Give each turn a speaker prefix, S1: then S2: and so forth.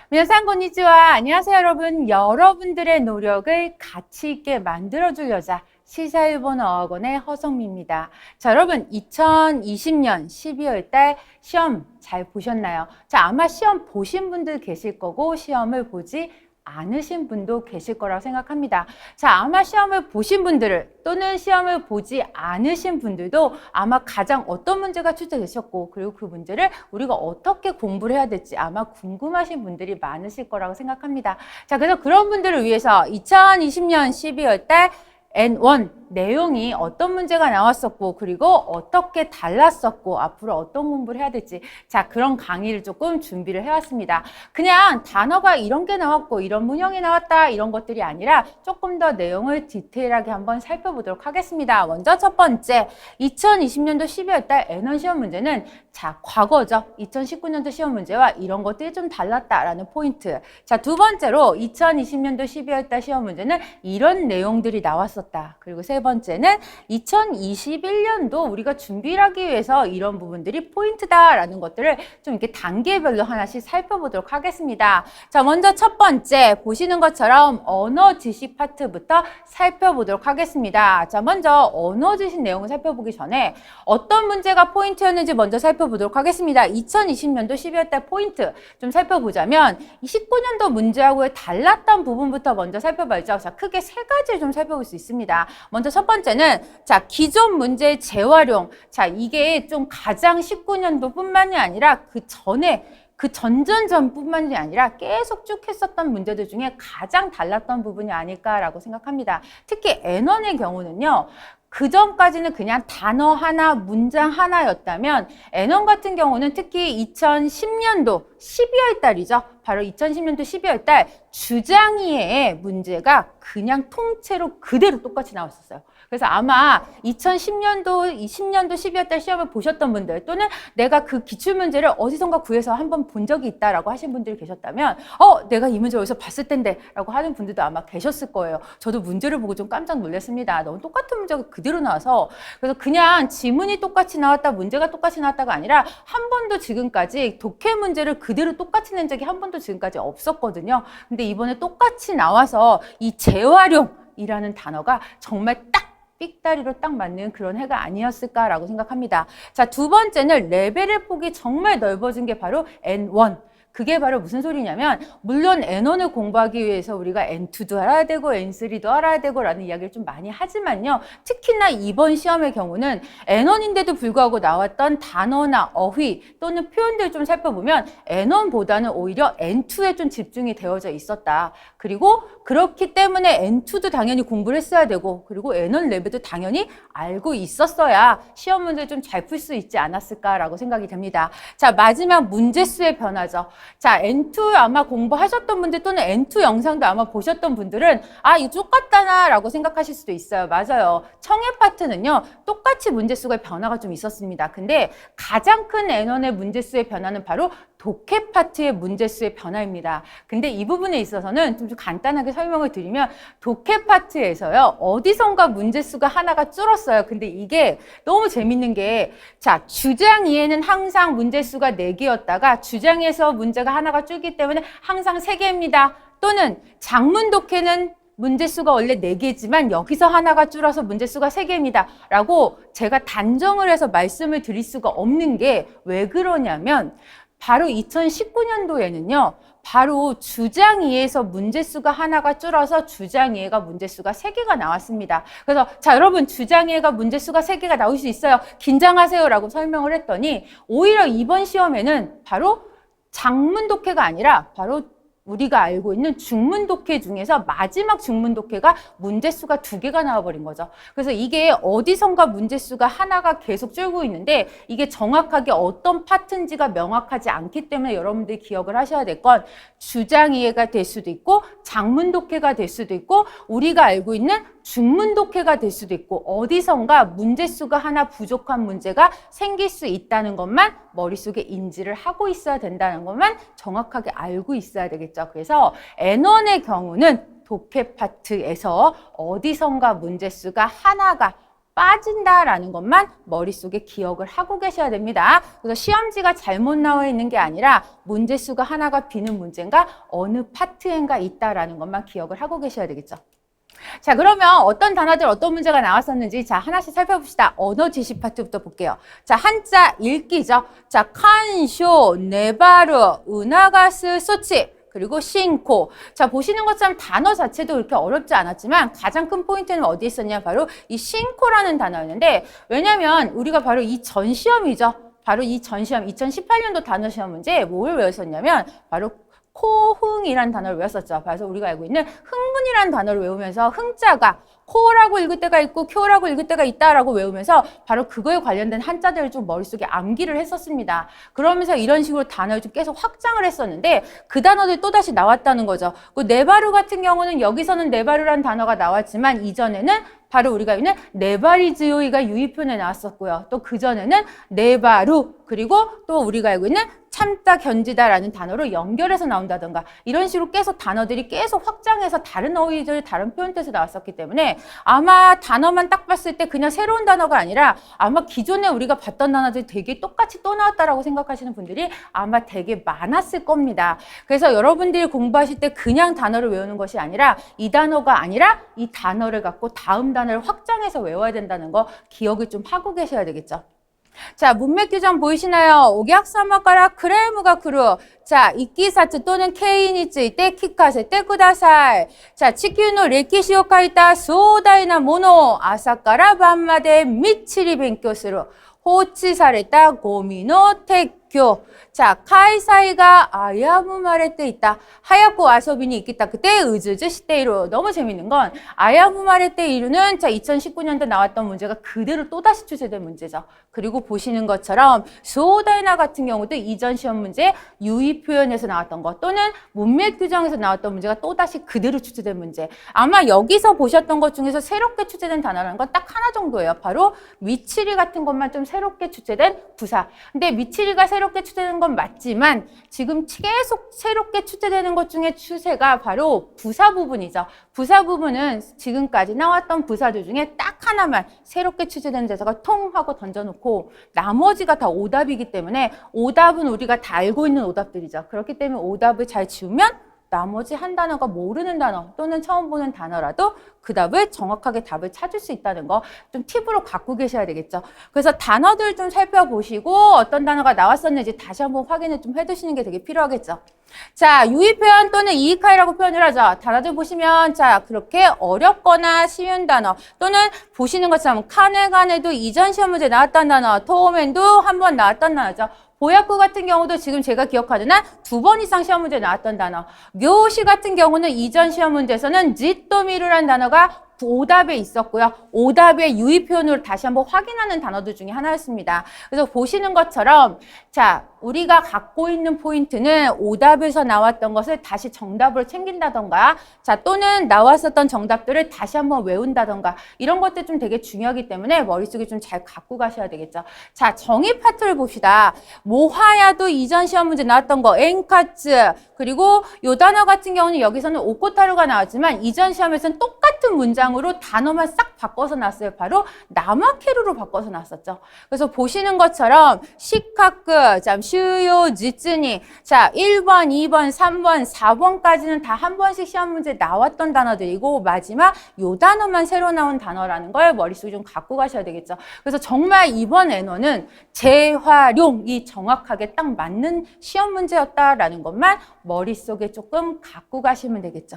S1: 皆さん, konnichiwa. 안녕하세요, 여러분. 여러분들의 노력을 가치 있게 만들어줄 여자, 시사일본어 어학원의 허성미입니다. 자, 여러분, 2020년 12월 달 시험 잘 보셨나요? 자, 아마 시험 보신 분들 계실 거고, 시험을 보지 않으신 분도 계실 거라고 생각합니다. 자, 아마 시험을 보신 분들을 또는 시험을 보지 않으신 분들도 아마 가장 어떤 문제가 출제되셨고, 그리고 그 문제를 우리가 어떻게 공부를 해야 될지 아마 궁금하신 분들이 많으실 거라고 생각합니다. 자, 그래서 그런 분들을 위해서 2020년 12월 달 N1 내용이 어떤 문제가 나왔었고, 그리고 어떻게 달랐었고, 앞으로 어떤 공부를 해야 될지, 자, 그런 강의를 조금 준비를 해왔습니다. 그냥 단어가 이런 게 나왔고 이런 문형이 나왔다 이런 것들이 아니라 조금 더 내용을 디테일하게 한번 살펴보도록 하겠습니다. 먼저 첫 번째, 2020년도 12월 달 N1 시험 문제는 자, 과거죠. 2019년도 시험 문제와 이런 것들이 좀 달랐다라는 포인트. 자, 두 번째로 2020년도 12월 달 시험 문제는 이런 내용들이 나왔었다. 그리고 세 번째는 2021년도 우리가 준비를 하기 위해서 이런 부분들이 포인트다라는 것들을 좀 이렇게 단계별로 하나씩 살펴보도록 하겠습니다. 자, 먼저 첫 번째 보시는 것처럼 언어 지식 파트부터 살펴보도록 하겠습니다. 자, 먼저 언어 지식 내용을 살펴보기 전에 어떤 문제가 포인트였는지 먼저 살펴보도록 하겠습니다. 2020년도 12월 달 포인트 좀 살펴보자면 19년도 문제하고의 달랐던 부분부터 먼저 살펴봐야죠. 자, 크게 세 가지를 좀 살펴볼 수 있습니다. 먼저 첫 번째는 자, 기존 문제의 재활용. 자, 이게 좀 가장 19년도 뿐만이 아니라 그 전에 그 전전전뿐만이 아니라 계속 쭉 했었던 문제들 중에 가장 달랐던 부분이 아닐까라고 생각합니다. 특히 N1의 경우는요. 그 전까지는 그냥 단어 하나, 문장 하나였다면 N1 같은 경우는 특히 2010년도 12월 달이죠. 바로 2010년도 12월 달 주장이해의 문제가 그냥 통째로 그대로 똑같이 나왔었어요. 그래서 아마 2010년도, 20년도 12월 달 시험을 보셨던 분들 또는 내가 그 기출문제를 어디선가 구해서 한번 본 적이 있다라고 하신 분들이 계셨다면 내가 이 문제 어디서 봤을 텐데 라고 하는 분들도 아마 계셨을 거예요. 저도 문제를 보고 좀 깜짝 놀랐습니다. 너무 똑같은 문제가 그대로 나와서 그래서 그냥 지문이 똑같이 나왔다, 문제가 똑같이 나왔다가 아니라 한 번도 지금까지 독해 문제를 그대로 똑같이 낸 적이 한 번도 지금까지 없었거든요. 근데 이번에 똑같이 나와서 이 재활용이라는 단어가 정말 딱 삑다리로 딱 맞는 그런 해가 아니었을까라고 생각합니다. 자, 두 번째는 레벨의 폭이 정말 넓어진 게 바로 N1. 그게 바로 무슨 소리냐면 물론 N1을 공부하기 위해서 우리가 N2도 알아야 되고 N3도 알아야 되고 라는 이야기를 좀 많이 하지만요. 특히나 이번 시험의 경우는 N1인데도 불구하고 나왔던 단어나 어휘 또는 표현들을 좀 살펴보면 N1보다는 오히려 N2에 좀 집중이 되어져 있었다. 그리고 그렇기 때문에 N2도 당연히 공부를 했어야 되고 그리고 N1 레벨도 당연히 알고 있었어야 시험 문제를 좀 잘 풀 수 있지 않았을까라고 생각이 됩니다. 자, 마지막 문제수의 변화죠. 자, N2 아마 공부하셨던 분들 또는 N2 영상도 아마 보셨던 분들은 이거 똑같다나 라고 생각하실 수도 있어요. 맞아요. 청해 파트는요. 똑같이 문제수가 변화가 좀 있었습니다. 근데 가장 큰 N1의 문제수의 변화는 바로 독해 파트의 문제수의 변화입니다. 근데 이 부분에 있어서는 좀 간단하게 설명을 드리면 독해 파트에서요. 어디선가 문제수가 하나가 줄었어요. 근데 이게 너무 재밌는 게 자, 주장 이해는 항상 문제수가 4개였다가 주장에서 문제가 하나가 줄기 때문에 항상 3개입니다. 또는 장문 독해는 문제수가 원래 4개지만 여기서 하나가 줄어서 문제수가 3개입니다. 라고 제가 단정을 해서 말씀을 드릴 수가 없는 게 왜 그러냐면 바로 2019년도에는요. 바로 주장 이해에서 문제수가 하나가 줄어서 주장 이해가 문제수가 3개가 나왔습니다. 그래서 자, 여러분 주장 이해가 문제수가 3개가 나올 수 있어요. 긴장하세요 라고 설명을 했더니 오히려 이번 시험에는 바로 장문 독해가 아니라 바로 우리가 알고 있는 중문 독해 중에서 마지막 중문 독해가 문제수가 2개가 나와버린 거죠. 그래서 이게 어디선가 문제수가 하나가 계속 줄고 있는데 이게 정확하게 어떤 파트인지가 명확하지 않기 때문에 여러분들이 기억을 하셔야 될 건 주장 이해가 될 수도 있고 장문 독해가 될 수도 있고 우리가 알고 있는 중문 독해가 될 수도 있고 어디선가 문제수가 하나 부족한 문제가 생길 수 있다는 것만 머릿속에 인지를 하고 있어야 된다는 것만 정확하게 알고 있어야 되겠죠. 그래서 N1의 경우는 독해 파트에서 어디선가 문제수가 하나가 빠진다라는 것만 머릿속에 기억을 하고 계셔야 됩니다. 그래서 시험지가 잘못 나와 있는 게 아니라 문제수가 하나가 비는 문제인가 어느 파트인가 있다라는 것만 기억을 하고 계셔야 되겠죠. 자, 그러면 어떤 단어들 어떤 문제가 나왔었는지 자 하나씩 살펴봅시다. 언어 지식 파트부터 볼게요. 자, 한자 읽기죠. 자, 칸쇼, 네바르, 은하가스, 소치 그리고 싱코. 자, 보시는 것처럼 단어 자체도 그렇게 어렵지 않았지만 가장 큰 포인트는 어디에 있었냐? 바로 이 싱코라는 단어였는데 왜냐면 우리가 바로 이 전 시험이죠. 바로 이 전 시험 2018년도 단어 시험 문제 뭘 외웠었냐면 바로 코흥이라는 단어를 외웠었죠. 그래서 우리가 알고 있는 흥분이라는 단어를 외우면서 흥자가 코라고 읽을 때가 있고 쿄라고 읽을 때가 있다라고 외우면서 바로 그거에 관련된 한자들을 좀 머릿속에 암기를 했었습니다. 그러면서 이런 식으로 단어를 좀 계속 확장을 했었는데 그 단어들이 또다시 나왔다는 거죠. 그 네바르 같은 경우는 여기서는 네바르라는 단어가 나왔지만 이전에는 바로 우리가 있는 네바리즈요이가 유의표현에 나왔었고요. 또 그전에는 네바루 그리고 또 우리가 알고 있는 참다 견디다라는 단어로 연결해서 나온다던가 이런 식으로 계속 단어들이 계속 확장해서 다른 어휘들 다른 표현에서 나왔었기 때문에 아마 단어만 딱 봤을 때 그냥 새로운 단어가 아니라 아마 기존에 우리가 봤던 단어들이 되게 똑같이 또 나왔다라고 생각하시는 분들이 아마 되게 많았을 겁니다. 그래서 여러분들이 공부하실 때 그냥 단어를 외우는 것이 아니라 이 단어가 아니라 이 단어를 갖고 다음 단어를 확장해서 외워야 된다는 거 기억을 좀 하고 계셔야 되겠죠. 자, 문맥 규정 보이시나요? 오객사마가라 크레무가 크루. 자, 이끼사츠 또는 케이니츠 때 키카세 때 쿠다사이. 자, 치큐노 레키시오 카이타 소다이나 모노 아사카라 밤마데 미치리 벤교스루. 호치사레타 고미노 택교. 자, 카이사이가 아야무 말에 때 있다. 하얗고 아소빈이 있겠다. 그때 으즈즈 시테이로. 너무 재밌는 건 아야무 말에 때 이루는 자 2019년도 나왔던 문제가 그대로 또다시 출제된 문제죠. 그리고 보시는 것처럼 수오다이나 같은 경우도 이전 시험 문제 유의 표현에서 나왔던 것 또는 문맥 규정에서 나왔던 문제가 또다시 그대로 출제된 문제. 아마 여기서 보셨던 것 중에서 새롭게 출제된 단어라는 건 딱 하나 정도예요. 바로 미치리 같은 것만 좀 새롭게 출제된 부사. 근데 미치리가 새롭게 출제된 건 맞지만 지금 계속 새롭게 출제되는 것 중에 추세가 바로 부사 부분이죠. 부사 부분은 지금까지 나왔던 부사들 중에 딱 하나만 새롭게 출제되는 대사가 통 하고 던져놓고 나머지가 다 오답이기 때문에 오답은 우리가 다 알고 있는 오답들이죠. 그렇기 때문에 오답을 잘 지우면 나머지 한 단어가 모르는 단어 또는 처음 보는 단어라도 그 답을 정확하게 답을 찾을 수 있다는 거 좀 팁으로 갖고 계셔야 되겠죠. 그래서 단어들 좀 살펴보시고 어떤 단어가 나왔었는지 다시 한번 확인을 좀 해두시는 게 되게 필요하겠죠. 자, 유의 표현 또는 이이카이라고 표현을 하죠. 단어들 보시면 자 그렇게 어렵거나 쉬운 단어 또는 보시는 것처럼 카네간에도 이전 시험 문제 나왔던 단어, 토멘도 한 번 나왔던 단어죠. 보약구 같은 경우도 지금 제가 기억하는 한 2번 이상 시험 문제 나왔던 단어. 묘시 같은 경우는 이전 시험 문제에서는 지또미루라는 단어가 오답에 있었고요. 오답의 유의 표현으로 다시 한번 확인하는 단어들 중에 하나였습니다. 그래서 보시는 것처럼 자 우리가 갖고 있는 포인트는 오답에서 나왔던 것을 다시 정답으로 챙긴다던가 자 또는 나왔었던 정답들을 다시 한번 외운다던가 이런 것들 좀 되게 중요하기 때문에 머릿속에 좀 잘 갖고 가셔야 되겠죠. 자 정의 파트를 봅시다. 모하야도 이전 시험 문제 나왔던 거 엔카츠 그리고 요 단어 같은 경우는 여기서는 오코타루가 나왔지만 이전 시험에서는 똑같은 문장으로 단어만 싹 바꿔서 나왔어요. 바로 나마케루로 바꿔서 나왔었죠. 그래서 보시는 것처럼 시카크, 슈요, 지츠니 자 1번, 2번, 3번, 4번까지는 다 한 번씩 시험 문제 나왔던 단어들이고 마지막 요 단어만 새로 나온 단어라는 걸 머릿속에 좀 갖고 가셔야 되겠죠. 그래서 정말 이번 N1은 재활용이 정확하게 딱 맞는 시험 문제였다라는 것만 머릿속에 조금 갖고 가시면 되겠죠.